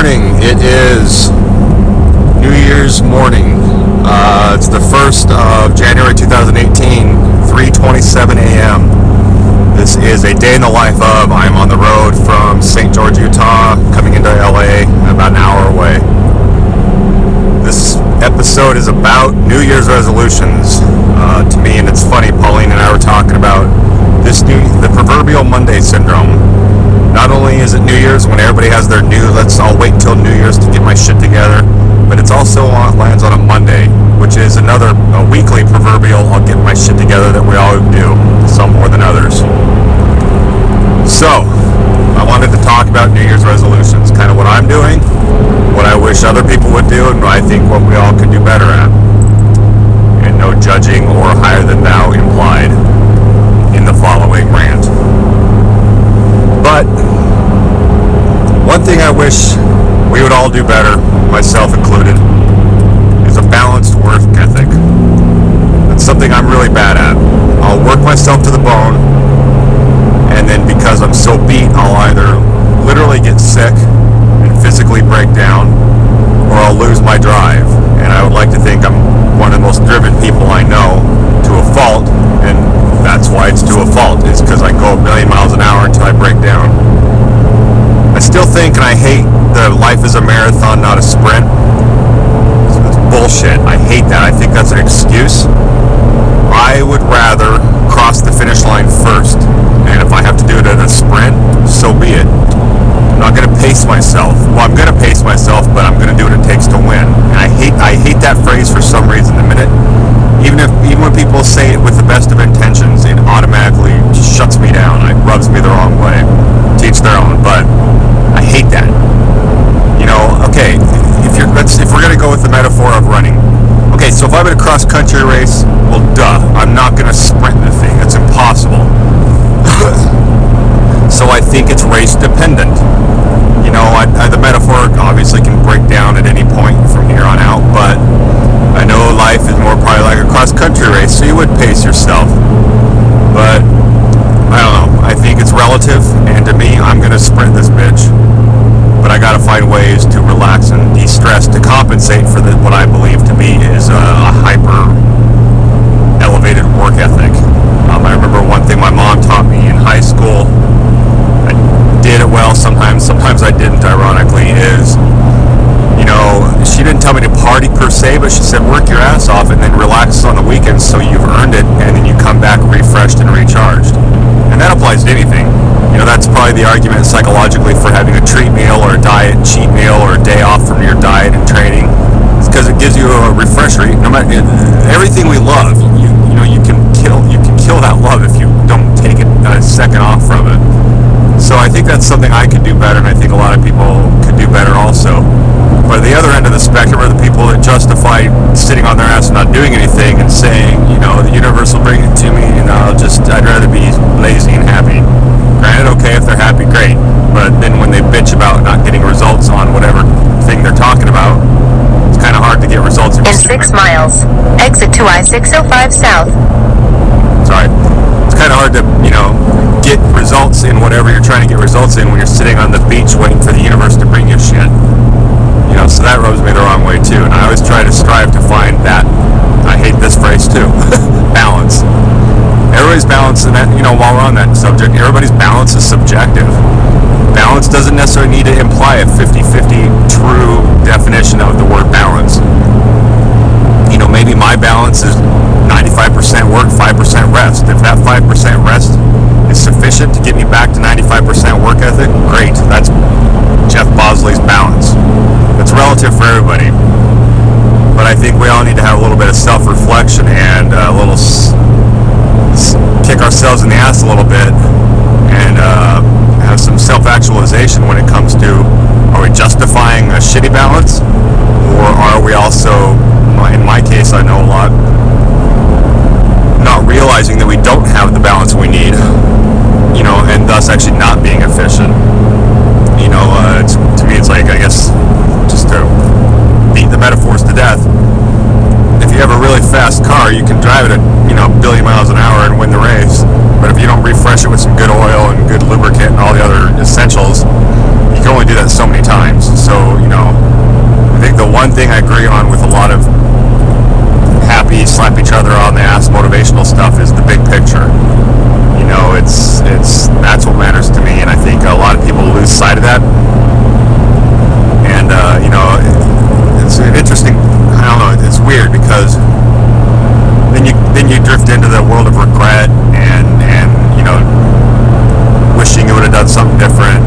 morning. It is New Year's morning. It's the 1st of January 2018, 3:27 a.m. This is a day in the life of. I'm on the road from St. George, Utah, coming into LA, about an hour away. This episode is about New Year's resolutions to me, and it's funny, Pauline and I were talking about the proverbial Monday syndrome. Not only is it New Year's when everybody has their I'll wait until New Year's to get my shit together, but it's also lands on a Monday, which is a weekly proverbial I'll get my shit together that we all do, some more than others. So, I wanted to talk about New Year's resolutions, kind of what I'm doing, what I wish other people would do, and I think what we all could do better at. And no judging or higher than thou implied in the following rant. But one thing I wish we would all do better, myself included, is a balanced work ethic. That's something I'm really bad at. I'll work myself to the bone, and then because I'm so beat, I'll either literally get sick and physically break down, or I'll lose my drive. And I would like to think I'm one of the most driven people I know, to a fault, and that's why it's to a fault, is because I go a million miles an hour until I break down. I still think, and I hate, that life is a marathon, not a sprint. It's bullshit. I hate that. I think that's an excuse. I would rather cross the finish line first, and if I have to do it at a sprint, so be it. I'm not going to pace myself. Well, I'm going to pace myself, but I'm going to do what it takes to win. And I hate that phrase for some reason. Even when people say it with the best of intentions, it automatically just shuts me down. It rubs me the wrong way. Teach their own, but I hate that. Okay, if we're gonna go with the metaphor of running. Okay, so if I'm in a cross-country race, well, duh, I'm not gonna sprint the thing. That's impossible. So I think it's race dependent. The metaphor obviously can break down at any point from here on out, but I know life is more probably like a cross-country race, so you would pace yourself. But I don't know. I think it's relative, and to me, I'm gonna sprint this bitch. But I gotta find ways to relax and de-stress to compensate for what I believe to be is a hyper elevated work ethic. I remember one thing my mom taught me in high school. I did it well sometimes I didn't, ironically, is, she didn't tell me to party per se, but she said work your ass off and then relax on the weekends so you've earned it, and then you come back refreshed and recharged. And that applies to anything. That's probably the argument psychologically for having a treat meal or a diet cheat meal or a day off from your diet and training. It's because it gives you a refresher. No matter everything we love, you can kill that love if you don't take a second off from it. So I think that's something I could do better, and I think a lot of people could do better also. But the other end of the spectrum are the people that justify sitting on their ass and not doing anything and saying, the universe will bring it to me, and I'd rather be lazy and happy. Granted, okay, if they're happy, great. But then when they bitch about not getting results on whatever thing they're talking about, it's kind of hard to get results. In 6 miles, exit to I-605 South. Sorry. It's kind of hard to, get results in whatever you're trying to get results in when you're sitting on the beach waiting for the universe to bring you shit. So that rubs me the wrong way too. And I always try to strive to find that. I hate this phrase too. Balance. Everybody's balance, and that, while we're on that subject, everybody's balance is subjective. Balance doesn't necessarily need to imply a 50-50 true definition of the word balance. Maybe my balance is 95% work, 5% rest. If that 5% rest is sufficient to get me back to 95% work ethic, great. That's Jeff Bosley's balance. It's relative for everybody. But I think we all need to have a little bit of self-reflection and a little kick ourselves in the ass a little bit and have some self-actualization when it comes to, are we justifying a shitty balance, or are we also, in my case I know a lot, not realizing that we don't have the balance we need, and thus actually not being efficient. To me it's like, I guess, just to beat the metaphors to death, if you have a really fast car, you can drive it at, a billion miles an hour and win the race. But if you don't refresh it with some good oil and good lubricant and all the other essentials, you can only do that so many times. So, one thing I agree on with a lot of happy, slap each other on the ass motivational stuff is the big picture. You know, it's that's what matters to me, and I think a lot of people lose sight of that. And you know, it's an interesting. I don't know. It's weird because then you drift into the world of regret and you know, wishing you would have done something different.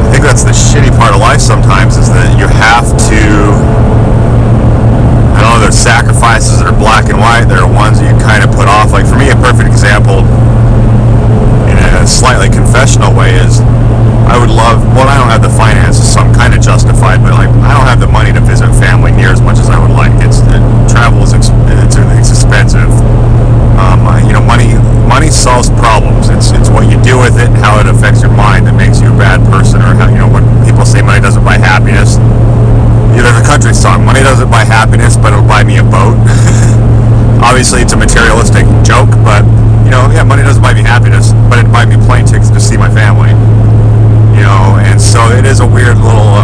I think that's the shitty part of life sometimes, is that you have to, I don't know, there's sacrifices that are black and white, there are ones that you kind of put off. Like for me, a perfect example in a slightly confessional way is I would love, well, I don't have the finances, so I'm kind of justified, but like I don't have the money to visit family near as much as I would like. Travel is it's expensive. You know, money solves problems. It's what you do with it, how it affects your mind that makes you a bad person, or how, you know, when people say money doesn't buy happiness. You know, there's a country song, money doesn't buy happiness, but it'll buy me a boat. Obviously, it's a materialistic joke, but you know, yeah, money doesn't buy me happiness, but it'll buy me plane tickets to see my family. You know, and so it is a weird little,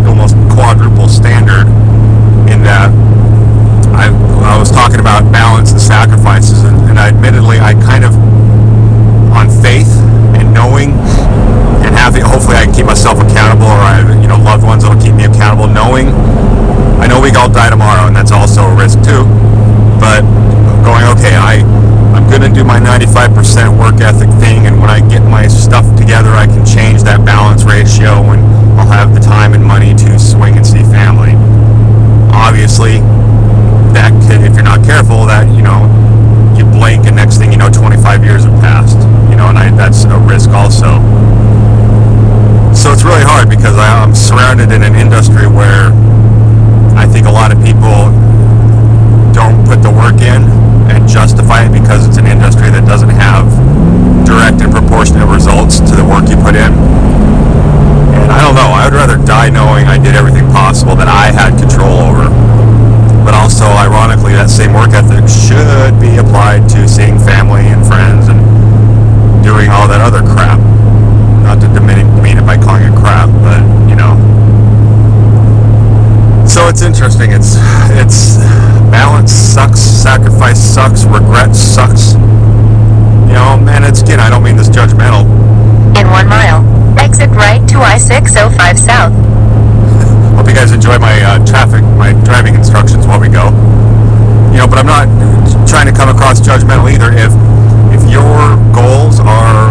almost quadruple standard in that I was talking about balance and sacrifices, and admittedly, I kind of, on faith and knowing and having, hopefully I can keep myself accountable, or I have, you know, loved ones that'll keep me accountable, knowing, I know we all die tomorrow, and that's also a risk too, but going, okay, I'm going to do my 95% work ethic thing, and when I get my stuff together, I can change that balance ratio, and I'll have the time and money to swing and see family. Obviously, that could, if you're not careful, that, you know, you blink and next thing you know, 25 years have passed, you know, and that's a risk also. So it's really hard because I'm surrounded in an industry where I think a lot of people don't put the work in and justify it because it's an industry that doesn't have direct and proportionate results to the work you put in. And I don't know, I would rather die knowing I did everything possible that I had control over. But also, ironically, that same work ethic should be applied to seeing family and friends and doing all that other crap. Not to demean it by calling it crap, but, you know. So it's interesting. It's balance sucks, sacrifice sucks, regret sucks. You know, and it's, again, I don't mean this judgmental. In 1 mile, exit right to I-605 South. Hope you guys enjoy my my driving instructions while we go. You know, but I'm not trying to come across judgmental either. If your goals are,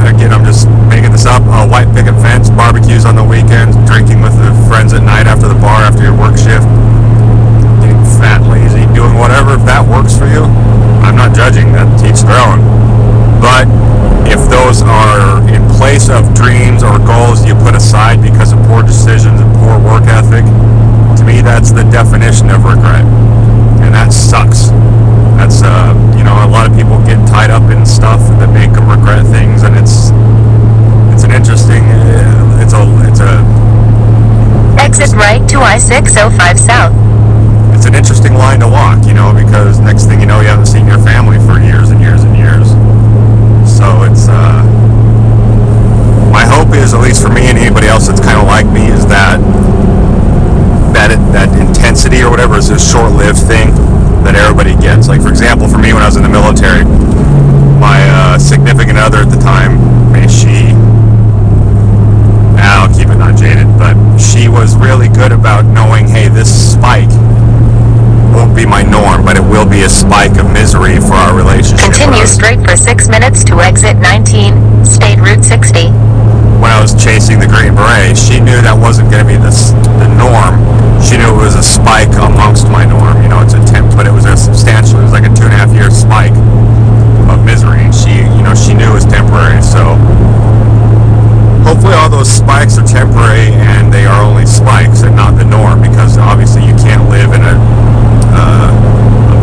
again, I'm just making this up, a white picket fence, barbecues on the weekends, drinking with the friends at night after the bar, after your work shift, getting fat, lazy, doing whatever, if that works for you, I'm not judging, that to each their own. But if those are in place of dreams or goals you put aside because of poor decisions and poor work ethic, to me that's the definition of regret, and that sucks. That's you know, a lot of people get tied up in stuff that make them regret things, and it's an interesting, it's a Exit right to I-605 South. It's an interesting line to walk, you know, because next thing you know, you haven't seen your family for years and years and years. So it's my hope is, at least for me and anybody else that's kind of like me, is that intensity or whatever is a short-lived thing that everybody gets. Like, for example, for me, when I was in the military, my significant other at the time, I'll keep it not jaded, but she was really good about knowing, hey, this spike won't be my norm, but it will be a spike of misery for our relationship. Continue straight for 6 minutes to exit 19, State Route 60. When I was chasing the Green Beret, she knew that wasn't going to be the norm. She knew it was a spike amongst my norm. You know, it's a temp, but it was a substantial, it was like a 2.5 year spike of misery. She knew it was temporary. So hopefully all those spikes are temporary and they are only spikes and not the norm, because obviously you can't live in a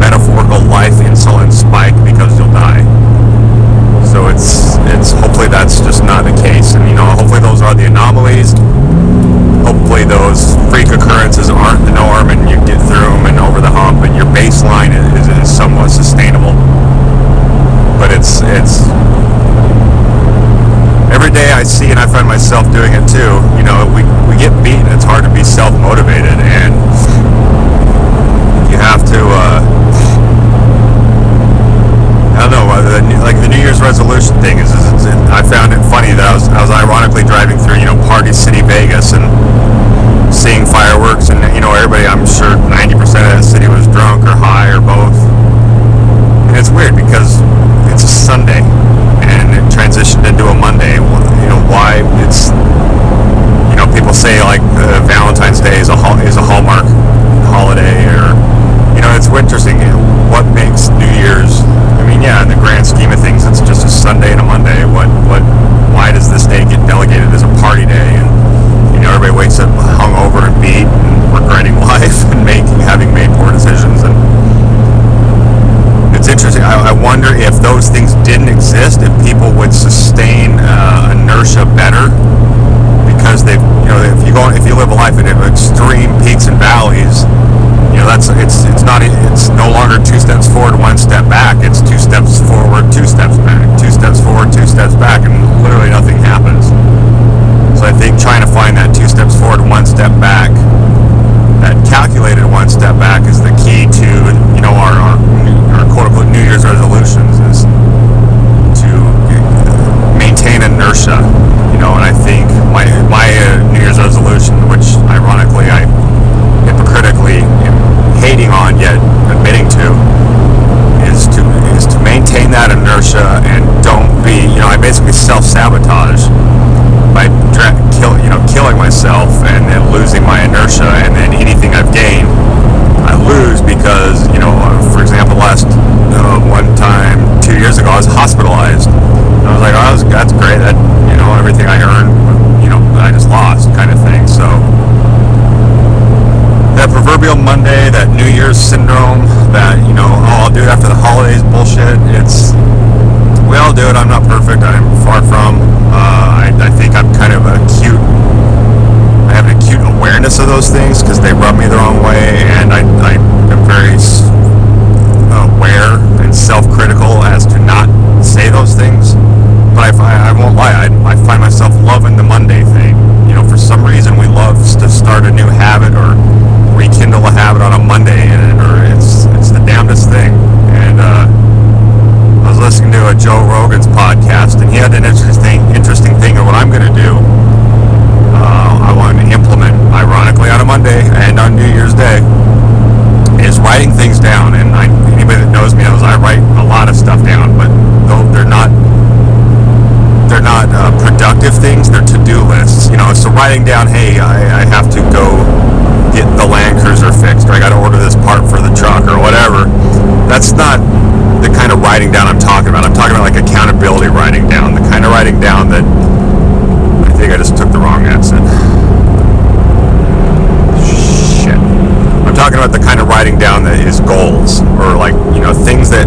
metaphorical life insulin spike because you'll die. So it's hopefully that's just not the case, and you know, hopefully those are the anomalies. Hopefully those freak occurrences aren't the norm, and you get through them and over the hump, and your baseline is somewhat sustainable. But it's every day I see, and I find myself doing it too. You know, we get beaten, it's hard to be self-motivated, and you have to, I don't know, like the New Year's resolution thing is I found it funny that I was ironically driving through, Party City, Vegas, and seeing fireworks, and everybody, I'm sure 90% of the city was drunk or high or both. And it's weird because it's a Sunday and it transitioned into a Monday. Why it's, people say like Valentine's Day is a Hallmark holiday, or it's interesting. What makes New Year's? I mean, yeah, in the grand scheme of things, it's just a Sunday and a Monday. Why does this day get delegated as a party day? And everybody wakes up hungover and beat and regretting life and having made poor decisions. And it's interesting. I wonder if those things didn't exist, if people would sustain inertia better, because if you live a life in extreme peaks and valleys, it's no longer 2 steps forward, 1 step back. It's 2 steps forward, 2 steps back, 2 steps forward, 2 steps back, and literally nothing happens. So I think trying to find that 2 steps forward, 1 step back, that calculated 1 step back, is the key to our quote unquote New Year's resolutions, is to maintain inertia. And I think my New Year's resolution, which ironically I hypocritically am hating on yet admitting to, is to maintain that inertia and don't be, I basically self-sabotage by killing myself and then losing my inertia, and then anything I've gained I lose because, for example, last one time 2 years ago I was hospitalized. And I was like, that's great, that everything I earned, I just lost, kind of thing. So that proverbial Monday, that New Year's syndrome, that I'll do it after the holidays bullshit. We all do it. I'm not perfect. I'm far from. I think I'm kind of acute. I have an acute awareness of those things because they rub me the wrong way, and I am very aware and self-critical as to not say those things. But I won't lie. I find myself loving the Monday thing. For some reason we love to start a new habit or rekindle a habit on a Monday, or it's the damnedest thing. And I was listening to a Joe Rogan's podcast, and he had an interesting thing of what I'm going to do. I want to implement, ironically, on a Monday and on New Year's Day, is writing things down. And anybody that knows me knows I write a lot of stuff down, but they're not productive things. They're to-do lists. So writing down, hey, I have to go get the Land Cruiser fixed, or I got to order this part for the truck, or whatever. That's not the kind of writing down I'm talking about. I'm talking about like accountability writing down, the kind of writing down that I think I just took the wrong accent. Shit. I'm talking about the kind of writing down that is goals, or like, things that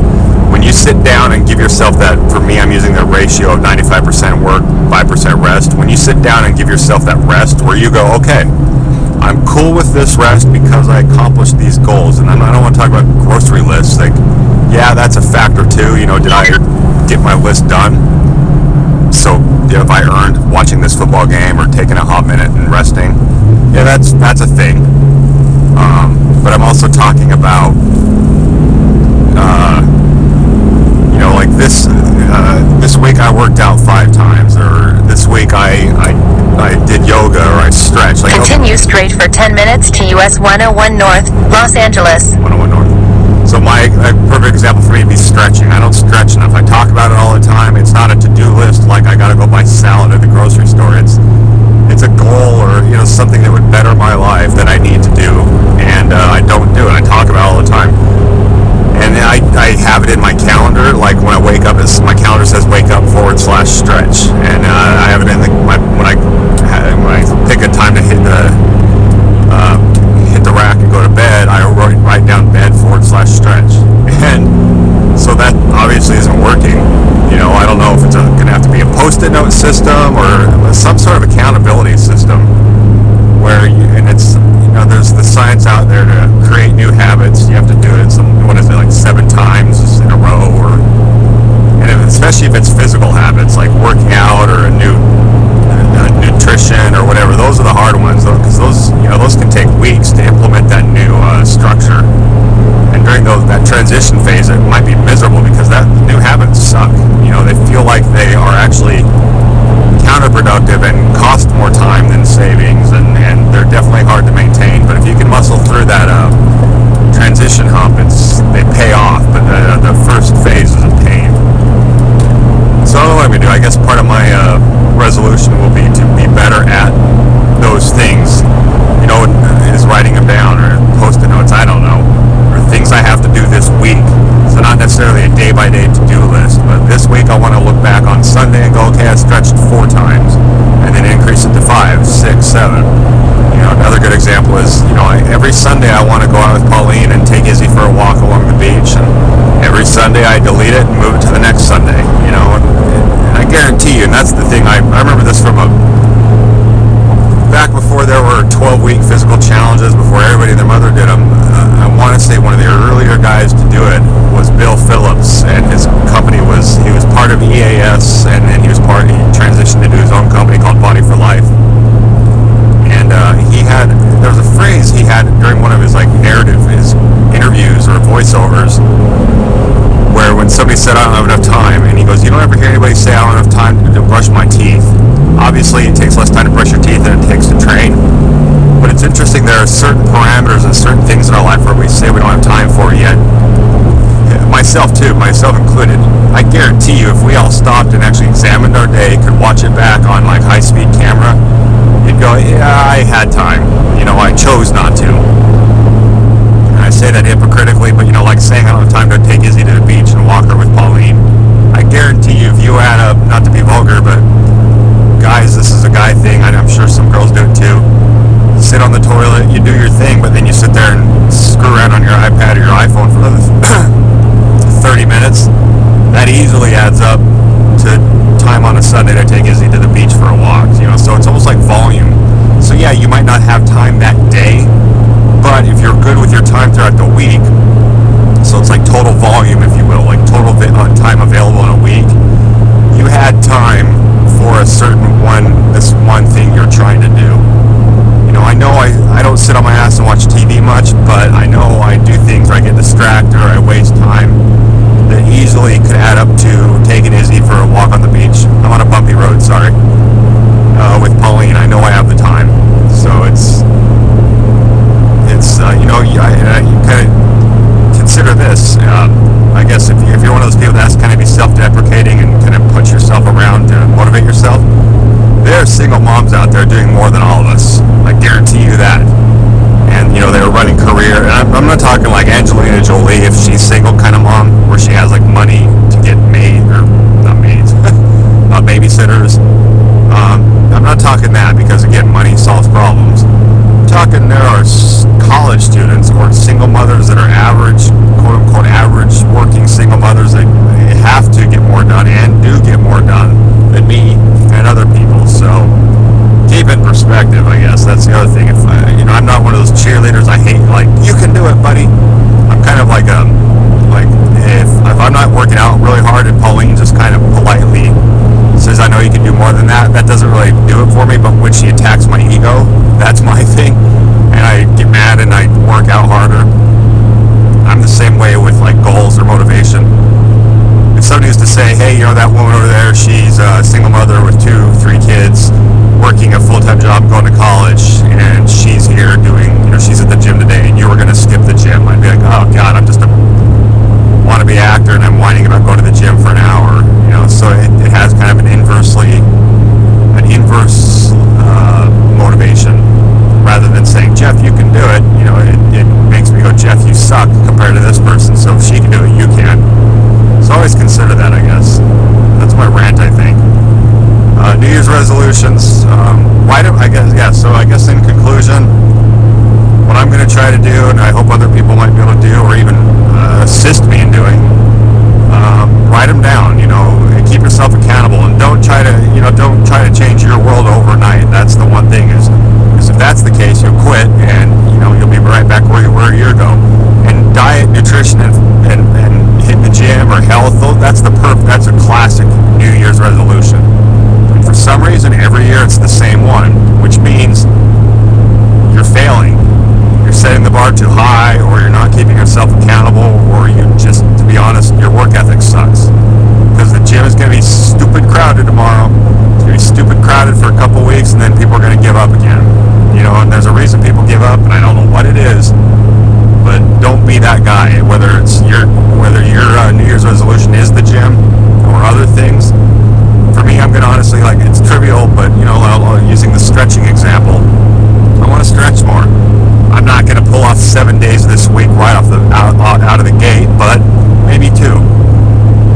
when you sit down and give yourself that, for me, I'm using the ratio of 95% work, 5% rest. When you sit down and give yourself that rest where you go, okay, I'm cool with this rest because I accomplished these goals. And I don't want to talk about grocery lists. Like, yeah, that's a factor too. Did I get my list done? So if I earned watching this football game or taking a hot minute and resting, yeah, that's a thing. But I'm also talking about, like this week I worked out 5 times, or this week I did yoga, or I stretched. Like, Continue straight for 10 minutes to US 101 North, Los Angeles. 101 North. So a perfect example for me would be stretching. I don't stretch enough. I talk about it all the time. It's not a to-do list like I gotta go buy salad at the grocery store. It's a goal, or something that would better my life that I need to do, and I don't do it. I talk about it all the time. And I have it in my calendar, like when I wake up, my calendar says wake up /stretch, and I have it in when I pick a time to hit the rack and go to bed, I write down bed /stretch, and so that obviously isn't working. I don't know if it's going to have to be a post-it note system or some sort of accountability system where there's the science out there to create new habits. You have to do it 7 times in a row, especially if it's physical habits like working out or a new nutrition or whatever. Those are the hard ones. going to do. I guess part of my resolution will be to be better at those things. Is writing them down or post-it notes. I don't know, or things I have to do this week. So not necessarily a day-by-day to-do list, but this week I want to look back on Sunday and go, okay, I stretched 4 times, and then increase it to 5, 6, 7. Another good example is, every Sunday I want to go out with Pauline and take Izzy for a walk along the beach, and every Sunday I delete it and move it to the next Sunday, and I guarantee you, and that's the thing, I remember this from back before there were 12-week physical challenges, before everybody and their mother did them. I want to say one of the earlier guys to do it was Bill Phillips, and his company he was part of EAS, and then he transitioned into his own company called Body for Life. And there was a phrase he had during one of his his interviews or voiceovers, where when somebody said, I don't have enough time, and he goes, you don't ever hear anybody say, I don't have time to brush my teeth. Obviously, it takes less time to brush your teeth than it takes to train. But it's interesting, there are certain parameters and certain things in our life where we say we don't have time for yet. Myself too, myself included. I guarantee you, if we all stopped and actually examined our day, could watch it back on high-speed camera, you'd go, yeah, I had time. I chose not to. And I say that hypocritically, but like saying I don't have time to take Izzy to the beach and walk her with Pauline. I guarantee you, if you add up, not to be vulgar, but guys, this is a guy thing, I'm sure some girls do it too. Sit on the toilet, you do your thing, but then you sit there and screw around on your iPad or your iPhone for another 30 minutes. That easily adds up to time on a Sunday to take Izzy to the beach for a walk. So it's almost like volume. So yeah, you might not have time that day, but if you're good with your time throughout the week, so it's like total volume, if you will, like total time available in a week, you had time for this one thing you're trying to do. I know I don't sit on my ass and watch TV much, but I know I do things where I get distracted or I waste time that easily could add up to taking Izzy for a walk on the beach. I'm on a bumpy road, sorry. With Pauline, I know I have the time. So it's you kind of consider this. I guess if you're one of those people that has to kind of be self-deprecating and kind of push yourself around to motivate yourself, there are single moms out there doing more than all of us. I guarantee you that. And they're running career. And I'm not talking like Angelina Jolie, if she's single kind of mom, where she has money to get babysitters. I'm not talking that, because again, money solves problems. I'm talking there are college students or single mothers that are average, quote unquote average working single mothers that have to get more done and do get more done than me and other people. So keep it in perspective, I guess. That's the other thing. If I'm not one of those cheerleaders. I hate you can do it, buddy. I'm kind of like if I'm not working out really hard and Pauline just kind of politely says, I know you can do more than that, that doesn't really do it for me. But when she attacks my ego, that's my thing, and I get mad and I work out harder. I'm the same way with goals or motivation. If somebody used to say, hey, that woman over there, she's a single mother with 2-3 kids, working a full-time job, going to college, and she's here doing, she's at the gym today, and you were going to skip the gym, I'd be like, oh God, I'm just a wannabe actor, and I'm whining about going to the gym for an hour. So it has kind of an inverse motivation, rather than saying, Jeff, you can do it. It makes me go, Jeff, you suck compared to this person, so if she can do it, you can. So always consider that, I guess. That's my rant, I think. New Year's resolutions. I guess in conclusion, what I'm going to try to do, and I hope other people might be able to do, or even assist me in doing, write them down. Keep yourself accountable, and don't try to change your world overnight. That's the one thing is if that's the case, you'll quit, and you'll be right back where you were a year ago. And diet, nutrition, and hit the gym or health, that's a classic New Year's resolution. And for some reason, every year it's the same one, which means you're failing. You're setting the bar too high, or you're not keeping yourself accountable, or you just, to be honest, your work ethic sucks. Because the gym is going to be stupid crowded tomorrow. It's going to be stupid crowded for a couple weeks, and then people are going to give up again. And there's a reason people give up, and I don't know what it is, but don't be that guy. Whether your New Year's resolution is the gym or other things, stretching example, I want to stretch more. I'm not going to pull off 7 days this week right off out of the gate, but maybe 2.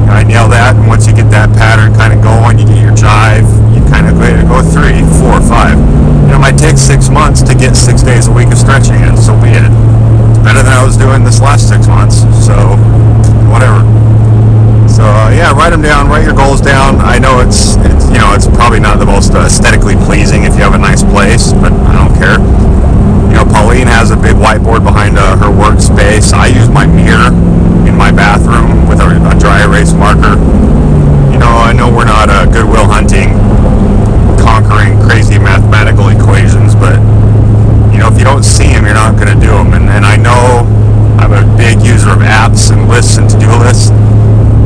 I nail that, and once you get that pattern kind of going, you get your jive, you kind of go 3, 4, 5. It might take 6 months to get 6 days a week of stretching in, so be it. It's better than I was doing this last 6 months, so whatever. So yeah, write them down, write your goals down. I know it's probably not the most aesthetically pleasing if you have a nice place, but I don't care. Pauline has a big whiteboard behind her workspace. I use my mirror in my bathroom with a dry erase marker. I know we're not Goodwill Hunting, conquering crazy mathematical equations, but if you don't see them, you're not going to do them. And I know I'm a big user of apps and lists and to-do lists.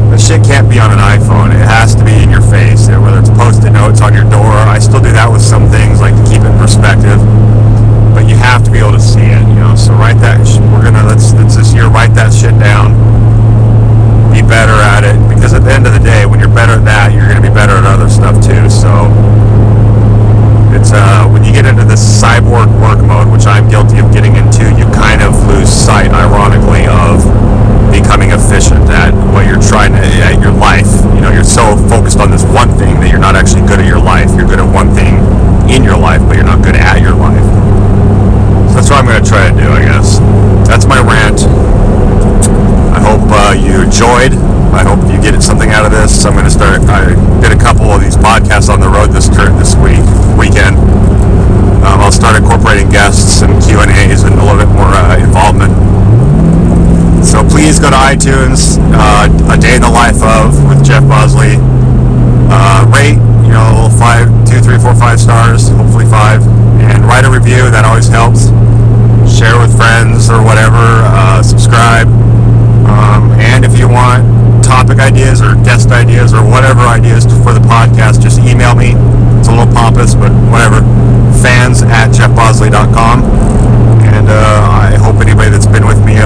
That shit can't be on an iPhone. It has to be in your face, whether it's Post-it notes on your door. I still do that with some things, like to keep it in perspective. But you have to be able to see it, So write that. Let's this year write that shit down. Be better at it, because at the end of the day, when you're better at that, you're going to be better at other stuff too. So it's when you get into this cyborg work mode, which I'm guilty of getting into, you kind of lose sight, ironically, of becoming efficient at what you're trying to, at your life. You're so focused on this one thing that you're not actually good at your life. You're good at one thing in your life, but you're not good at your life. So that's what I'm going to try to do, I guess. That's my rant. I hope you enjoyed. I hope you get something out of this. I'm going to start. I did a couple of these podcasts on the road this weekend. I'll start incorporating guests and Q&As and a little bit more involvement. So please go to iTunes, A Day in the Life of with Jeff Bosley. Rate, 2, 3, 4, 5 stars, hopefully 5, and write a review. That always helps. Share with friends or whatever. Subscribe. And if you want topic ideas or guest ideas or whatever ideas for the podcast, just email me. It's a little pompous, but whatever. fans@jeffbosley.com. And I hope anybody that's been with me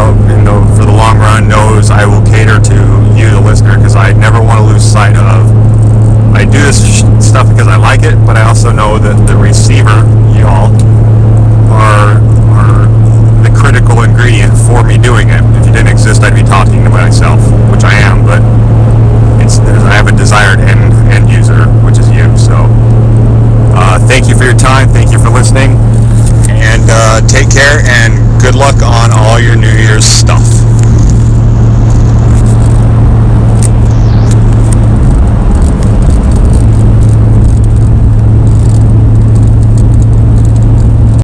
for the long run knows I will cater to you, the listener, because I never want to lose sight of. I do this stuff because I like it, but I also know that the receiver, y'all, are the critical ingredient for me doing it. If you didn't exist, I'd be talking to myself, which I am, but I have a desired end user, which is you. So thank you for your time. Thank you for listening. And take care, and good luck on all your New Year's stuff.